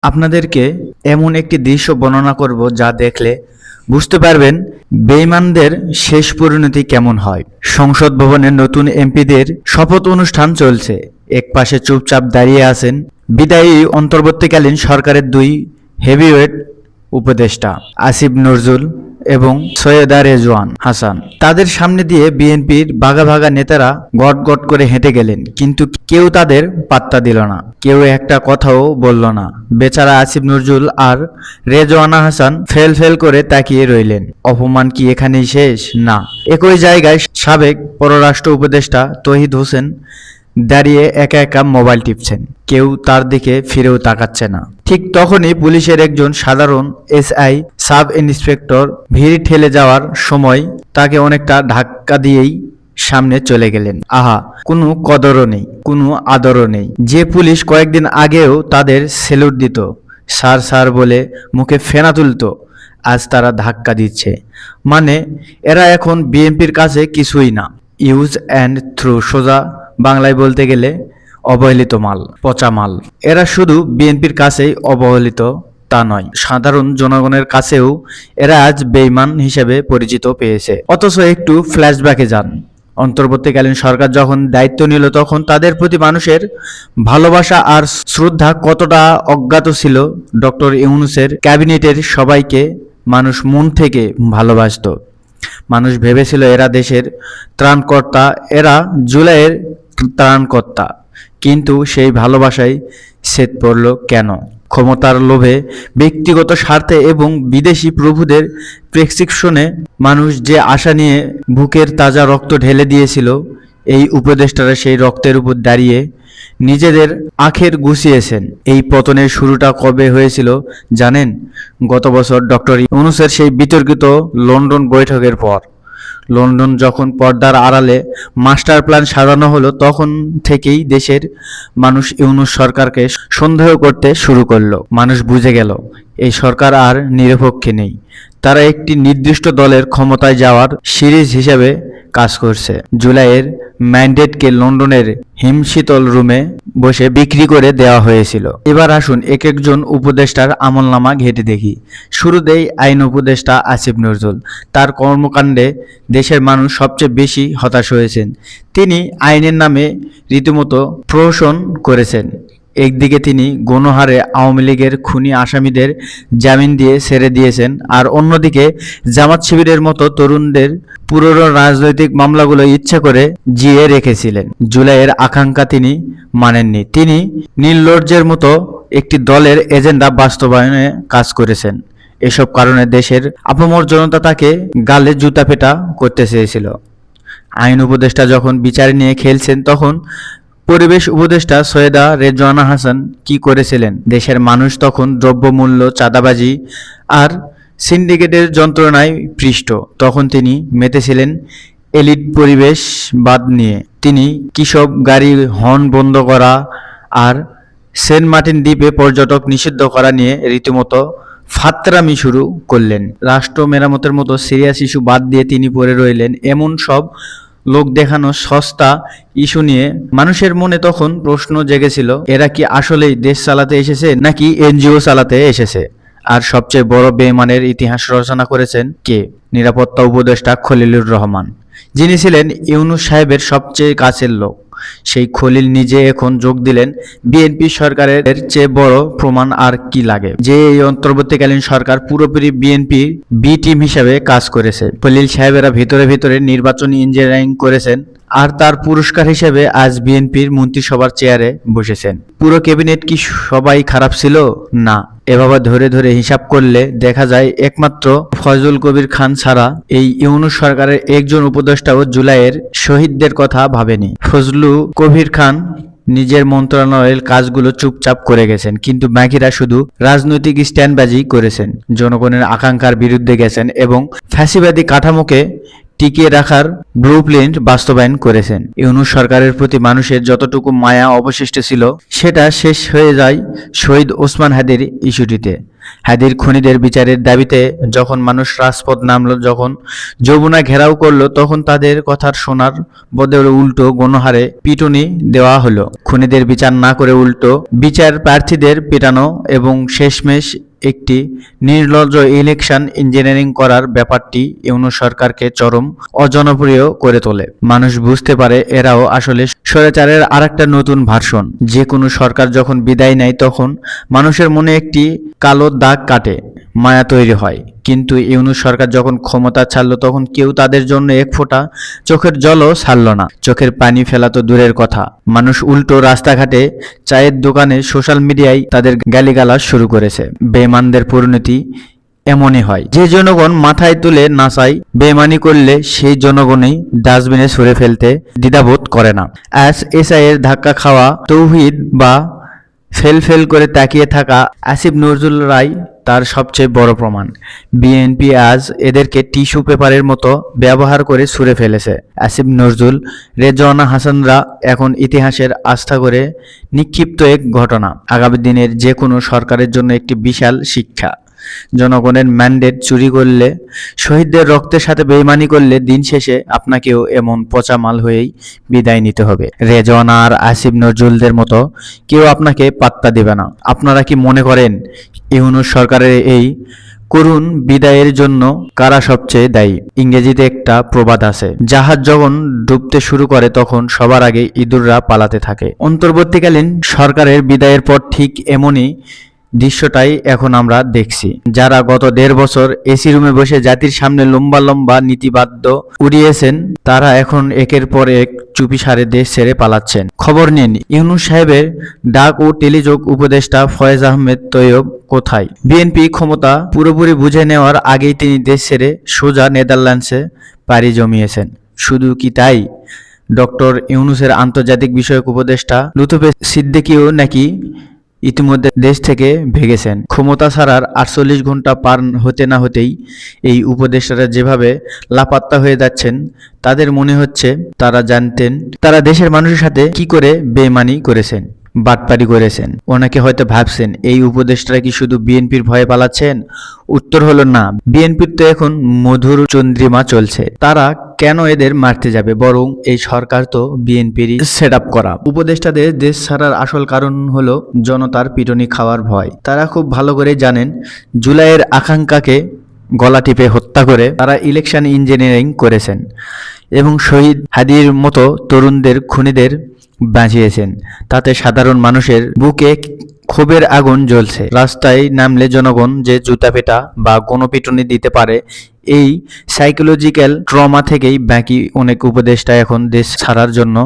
আপনাদেরকে এমন একটি দৃশ্য বর্ণনা করব যা দেখলে বুঝতে পারবেন বেঈমানদের শেষ পরিণতি কেমন হয়। সংসদ ভবনের নতুন এমপিদের শপথ অনুষ্ঠান চলছে। একপাশে চুপচাপ দাঁড়িয়ে আছেন বিদায়ী অন্তর্বর্তীকালীন সরকারের দুই হেভিওয়েট উপদেষ্টা আসিফ নজরুল এবং সৈয়দা রেজওয়ান হাসান। তাদের সামনে দিয়ে বিএনপির ভাগা ভাগা নেতারা গট গট করে হেঁটে গেলেন, কিন্তু কেউ তাদের পাত্তা দিল না, কেউ একটা কথাও বলল না। বেচারা আসিফ নজরুল আর রেজওয়ানা হাসান ফেল ফেল করে তাকিয়ে রইলেন। অপমান কি এখানেই শেষ? না। একই জায়গায় সাবেক পররাষ্ট্র উপদেষ্টা তৌহিদ হোসেন দাঁড়িয়ে একা একা মোবাইল টিপছেন। কেউ তার দিকে ফিরেও তাকাচ্ছে না। ঠিক তখনই পুলিশের একজন সাধারণ এসআই সাব ইন্সপেক্টর ভিড় ঠেলে যাওয়ার সময় তাকে অনেকটা ধাক্কা দিয়েই সামনে চলে গেলেন। আহা, কোনো কদরও নেই, কোনো আদরও নেই। যে পুলিশ কয়েকদিন আগেও তাদের স্যালুট দিত, স্যার স্যার বলে মুখে ফেনা তুলত, আজ তারা ধাক্কা দিচ্ছে। মানে এরা এখন বিএনপির কাছে কিছুই না, ইউজ অ্যান্ড থ্রু। সোজা বাংলায় বলতে গেলে অবহেলিত মাল, পচা মাল। এরা শুধু বিএনপির কাছেই অবহেলিত তা নয়, সাধারণ জনগণের কাছেও এরা আজ বেঈমান হিসেবে পরিচিত পেয়েছে। অথচ একটু ফ্ল্যাশব্যাকে যান। অন্তর্বর্তীকালীন সরকার যখন দায়িত্ব নিল তখন তাদের প্রতি মানুষের ভালোবাসা আর শ্রদ্ধা কতটা অজ্ঞাত ছিল। ডক্টর ইউনূসের ক্যাবিনেটের সবাইকে মানুষ মন থেকে ভালোবাসত। মানুষ ভেবেছিল এরা দেশের ত্রাণকর্তা, এরা জুলাইয়ের ত্রাণকর্তা। কিন্তু সেই ভালোবাসায় ছেদ পড়ল কেন? ক্ষমতার লোভে, ব্যক্তিগত স্বার্থে এবং বিদেশি প্রভুদের প্রেসক্রিপশনে। মানুষ যে আশা নিয়ে বুকের তাজা রক্ত ঢেলে দিয়েছিল, এই উপদেষ্টারা সেই রক্তের উপর দাঁড়িয়ে নিজেদের আখের গুছিয়েছেন। এই পতনের শুরুটা কবে হয়েছিল জানেন? গত বছর ডক্টর ইউনূসের সেই বিতর্কিত লন্ডন বৈঠকের পর। লন্ডন যখন পর্দার আড়ালে মাস্টার প্ল্যান সাজানো হলো, তখন থেকেই দেশের মানুষ ইউনূস সরকারকে সন্দেহ করতে শুরু করলো। মানুষ বুঝে গেল এই সরকার আর নিরপেক্ষ নেই, তারা একটি নির্দিষ্ট দলের ক্ষমতায় যাওয়ার সিরিজ হিসেবে কাজ করছে। জুলাইয়ের ম্যান্ডেটকে লন্ডনের হিমশীতল রুমে বসে বিক্রি করে দেওয়া হয়েছিল। এবার আসুন এক একজন উপদেষ্টার আমলনামা ঘেঁটে দেখি। শুরুতেই আইন উপদেষ্টা আসিফ নজরুল। তার কর্মকাণ্ডে দেশের মানুষ সবচেয়ে বেশি হতাশ হয়েছেন। তিনি আইনের নামে রীতিমতো প্রহসন করেছেন। একদিকে তিনি গণহারে আওয়ামী লীগের খুনি আসামিদের জামিন দিয়ে ছেড়ে দিয়েছেন, আর অন্যদিকে জামাত শিবিরের মতো তরুণদের পুরনো রাজনৈতিক মামলাগুলো ইচ্ছা করে জিয়ে রেখেছিলেন। জুলাইয়ের আকাঙ্ক্ষা তিনি মানেননি। তিনি নির্লজ্জের মতো একটি দলের এজেন্ডা বাস্তবায়নে কাজ করেছেন। এসব কারণে দেশের আপামর জনতা তাকে গালে জুতা পেটা করতে চেয়েছিল। আইন উপদেষ্টা যখন বিচার নিয়ে খেলছেন, তখন পরিবেশ উপদেষ্টা সৈয়দা রেজওয়ানা হাসান কি করেছিলেন? দেশের মানুষ তখন দ্রব্যমূল্য, চাঁদাবাজি আর সিন্ডিকেটের যন্ত্রণায় পৃষ্ঠ। তখন তিনি মেতেছিলেন এলিট পরিবেশবাদ নিয়ে। তিনি কিসব গাড়ি হর্ন বন্ধ করা আর সেন্ট মার্টিন দ্বীপে পর্যটক নিষিদ্ধ করা নিয়ে রীতিমতো ফাত্রামি শুরু করলেন। রাষ্ট্র মেরামতের মতো সিরিয়াস ইস্যু বাদ দিয়ে তিনি পড়ে রইলেন এমন সব লোক দেখানো সস্তা ইস্যু নিয়ে। মানুষের মনে তখন প্রশ্ন জেগেছিল, এরা কি আসলেই দেশ চালাতে এসেছে নাকি এনজিও চালাতে এসেছে? আর সবচেয়ে বড় বেঈমানের ইতিহাস রচনা করেছেন কে? নিরাপত্তা উপদেষ্টা খলিলুর রহমান, যিনি ছিলেন ইউনূস সাহেবের সবচেয়ে কাছের লোক। সেই খলিল নিজে এখন যোগ দিলেন বিএনপি সরকারের। চেয়ে বড় প্রমাণ আর কি লাগে যে এই অন্তর্বর্তীকালীন সরকার পুরোপুরি বিএনপি বি টিম হিসাবে কাজ করেছে। খলিল সাহেবেরা ভিতরে ভিতরে নির্বাচনী ইঞ্জিনিয়ারিং করেছেন, আর তার পুরস্কার হিসেবে আজ বিএনপির মন্ত্রিসভার চেয়ারে বসেছেন। পুরো ক্যাবিনেট কি সবাই খারাপ ছিল? না। এভাবে ধরে ধরে হিসাব করলে দেখা যায় একমাত্র ফজলুল কবির খান ছাড়া এই ইউনূস সরকারের একজন উপদেষ্টাও জুলাইয়ের শহীদদের কথা ভাবেনি। ফজলুল কবির খান নিজের মন্ত্রণালয়ের কাজগুলো চুপচাপ করে গেছেন, কিন্তু বাকিরা শুধু রাজনৈতিক স্ট্যান্ডবাজি করেছেন, জনগণের আকাঙ্ক্ষার বিরুদ্ধে গেছেন এবং ফ্যাসিবাদী কাঠামোকে টিকিয়ে রাখার ব্লুপ্রিন্ট বাস্তবায়ন করেছেন। ইউনূস সরকারের প্রতি মানুষের যতটুকু মায়া অবশিষ্ট ছিল সেটা শেষ হয়ে যায় শহীদ ওসমান হাদির ইস্যুটিতে। হাদির খুনিদের বিচারের দাবিতে যখন মানুষ রাজপথ নামল, যখন যমুনা ঘেরাও করলো, তখন তাদের কথার শোনার বদলে উল্টো গণহারে পিটুনি দেওয়া হলো। খুনিদের বিচার না করে উল্টো বিচার প্রার্থীদের পেটানো এবং শেষমেশ একটি নির্লজ্জ ইলেকশন ইঞ্জিনিয়ারিং করার ব্যাপারটি ইউনূস সরকারকে চরম অজনপ্রিয় করে তোলে। মানুষ বুঝতে পারে এরাও আসলে স্বৈরাচারের আরেকটা নতুন ভার্সন। যে কোনো সরকার যখন বিদায় নেয় তখন মানুষের মনে একটি কালো দাগ কাটে, মায়া তৈরি হয়। কিন্তু ইউনূস সরকার যখন ক্ষমতা ছাড়ল তখন কেউ তাদের জন্য এক ফোঁটা চোখের জলও ছাড়ল না। চোখের পানি ফেলা তো দূরের কথা, মানুষ উল্টো রাস্তাঘাটে, চায়ের দোকানে, সোশ্যাল মিডিয়ায় তাদের গালিগালাজ শুরু করেছে। বেঈমানদের পরিণতি এমনই হয়। যে জনগণ মাথায় তুলে নাচায়, বেঈমানি করলে সেই জনগণই ডাস্টবিনে ছুঁড়ে ফেলতে দ্বিধাবোধ করে না। এসআই এর ধাক্কা খাওয়া তৌহিদ বা ফেল করে তাকিয়ে থাকা আসিফ নজরুল রায় তার সবচেয়ে বড় প্রমাণ। বিএনপি আজ এদেরকে টিস্যু পেপারের মতো ব্যবহার করে ছুঁড়ে ফেলেছে। আসিফ নজরুল, রেজওয়ানা হাসানরা এখন ইতিহাসের আস্থা করে নিক্ষিপ্ত এক ঘটনা। আগামী দিনের যে কোনো সরকারের জন্য একটি বিশাল শিক্ষা। জনগণের ম্যান্ডেট চুরি করলে, শহীদদের রক্তের সাথে বেইমানি করলে দিন শেষে আপনাকেও এমন পচা মাল হয়েই বিদায় নিতে হবে। রেজওয়ানা আর আসিফ নজরুলদের মতো কেউ আপনাকে পাত্তা দেবে না। আপনারা কি মনে করেন ইউনূস সরকারের এই করুণ বিদায়ের জন্য কারা সবচেয়ে দায়ী? ইংরেজিতে একটা প্রবাদ আছে, জাহাজ যখন ডুবতে শুরু করে তখন সবার আগে ইঁদুররা পালাতে থাকে। অন্তর্বর্তীকালীন সরকারের বিদায়ের পর ঠিক এমনই দৃশ্যটাই এখন আমরা দেখছি। যারা গত ১.৫ বছর এসি রুমে বসে জাতির সামনে লম্বা লম্বা নীতিবাদ্য উড়িয়েছেন, তারা এখন একের পর এক চুপিসারে দেশ ছেড়ে পালাচ্ছেন। খবর নিন, ইউনূস সাহেবের ডাক ও টেলিযোগ উপদেষ্টা ফয়েজ আহমেদ তৈয়ব কোথায়? বিএনপি ক্ষমতা পুরোপুরি বুঝে নেওয়ার আগেই তিনি দেশ ছেড়ে সোজা নেদারল্যান্ডসে পাড়ি জমিয়েছেন। শুধু কি তাই, ডক্টর ইউনূসের আন্তর্জাতিক বিষয়ক উপদেষ্টা লুতুফে সিদ্দিকীও নাকি ইতিমধ্যে দেশ থেকে ভেগেছেন। ক্ষমতা ছাড়ার ৪৮ ঘন্টা পার হতে না হতেই এই উপদেষ্টারা যেভাবে লাপাত্তা হয়ে যাচ্ছেন, তাদের মনে হচ্ছে তারা জানতেন তারা দেশের মানুষের সাথে কি করে বেইমানি করেছেন, বাটপারি করেছেন। ওনাকে হয়তো ভাবছেন এই উপদেষ্টারা কি শুধু বিএনপির ভয়ে পালাচ্ছেন? উত্তর হলো না। বিএনপির তো এখন মধুর চন্দ্রিমা চলছে, তারা কেন এদের মারতে যাবে? বরং এই সরকার তো বিএনপিরই সেট আপ করা। উপদেষ্টাদের দেশ ছাড়ার আসল কারণ হলো জনতার পিটুনি খাওয়ার ভয়। তারা খুব ভালো করে জানেন জুলাইয়ের আকাঙ্ক্ষাকে গলা টিপে হত্যা করে তারা ইলেকশন ইঞ্জিনিয়ারিং করেছেন এবং শহীদ হাদির মতো তরুণদের খুনিদের বাঁচিয়েছেন। তাতে সাধারণ মানুষের বুকে ক্ষোভের আগুন জ্বলছে। রাস্তায় নামলে জনগণ যে জুতাপেটা বা গণপিটুনি দিতে পারে, এই সাইকোলজিক্যাল ট্রমা থেকেই বাকি অনেক উপদেষ্টা এখন দেশ ছাড়ার জন্য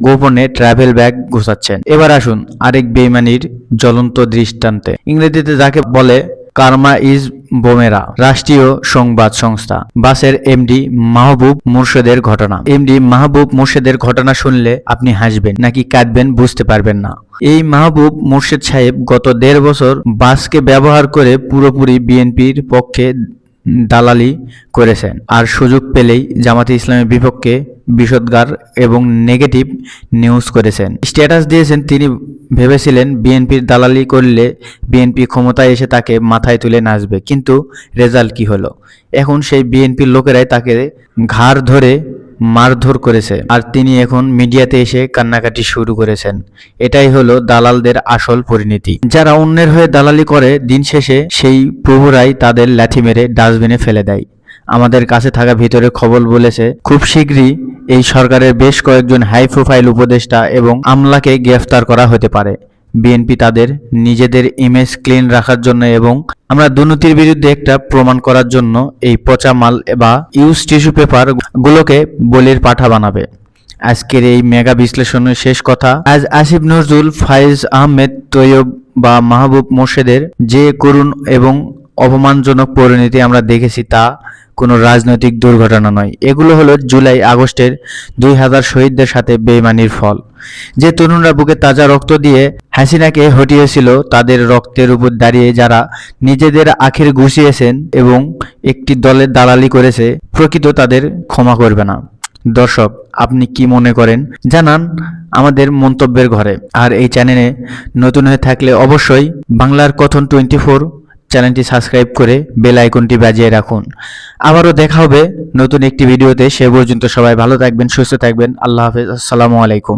গোপনে ট্রাভেল ব্যাগ গোছাচ্ছেন। এবার আসুন আরেক বেইমানির জ্বলন্ত দৃষ্টান্তে। ইংরেজিতে যাকে বলে কার্মা ইজ বোমেরা। রাষ্ট্রীয় সংবাদ সংস্থা বাসের এমডি মাহবুব মুর্শেদের ঘটনা। এমডি মাহবুব মুর্শেদের ঘটনা শুনলে আপনি হাসবেন নাকি কাঁদবেন বুঝতে পারবেন না। এই মাহবুব মুর্শেদ সাহেব গত ১.৫ বছর বাসকে ব্যবহার করে পুরোপুরি বিএনপির পক্ষে দালালি করেছেন, আর সুযোগ পেলেই জামাতে ইসলামের বিপক্ষে বিষোদ্গার এবং নেগেটিভ নিউজ করেছেন। স্ট্যাটাস দিয়েছেন তিনি ভেবেছিলেন বিএনপির দালালি করলে বিএনপি ক্ষমতায় এসে তাকে মাথায় তুলে নাচবে, কিন্তু রেজাল্ট কি হলো? এখন সেই বিএনপির লোকেরাই তাকে ঘাড় ধরে মারধর করেছে, আর তিনি এখন মিডিয়াতে এসে কান্নাকাটি শুরু করেছেন। এটাই হলো দালালদের আসল পরিণতি। যারা অন্যের হয়ে দালালি করে, দিন শেষে সেই প্রভুরাই তাদের লাথি মেরে ডাস্টবিনে ফেলে দেয়। আমাদের কাছে থাকা ভিতরের খবর বলেছে খুব শীঘ্রই এই সরকারের বেশ কয়েকজন হাই প্রোফাইল উপদেষ্টা এবং আমলাকে গ্রেফতার করা হতে পারে। বিএনপি তাদের নিজেদের ইমেজ ক্লিন রাখার জন্য এবং আমরা দুর্নীতির বিরুদ্ধে একটা প্রমাণ করার জন্য এই পচা মাল বা ইউজ টিস্যু পেপার গুলোকে বলির পাঠা বানাবে। আজকের এই মেগা বিশ্লেষণের শেষ কথা, আজ আসিফ নজরুল, ফয়েজ আহমেদ তৈয়ব বা মাহবুব মোর্শেদের যে করুণ এবং অপমানজনক পরিণতি আমরা দেখেছি তা কোনো রাজনৈতিক দুর্ঘটনা নয়। এগুলো হলো জুলাই আগস্টের 2000 শহীদদের সাথে বেইমানির ফল। যে তরুণরা বুকে তাজা রক্ত দিয়ে হাসিনাকে হটিয়েছিল, তাদের রক্তের উপর দাঁড়িয়ে যারা নিজেদের আখের ঘুষিয়েছেন এবং একটি দলের দালালি করেছে, প্রকৃত তাদের ক্ষমা করবে না। দর্শক, আপনি কি মনে করেন জানান আমাদের মন্তব্যের ঘরে। আর এই চ্যানেলে নতুন হয়ে থাকলে অবশ্যই বাংলার কথন 24 চ্যানেলটি সাবস্ক্রাইব করে বেল আইকনটি বাজিয়ে রাখুন। আবারও দেখা হবে নতুন একটি ভিডিওতে। সে পর্যন্ত সবাই ভালো থাকবেন, সুস্থ থাকবেন। আল্লাহ হাফেজ। আসসালামু আলাইকুম।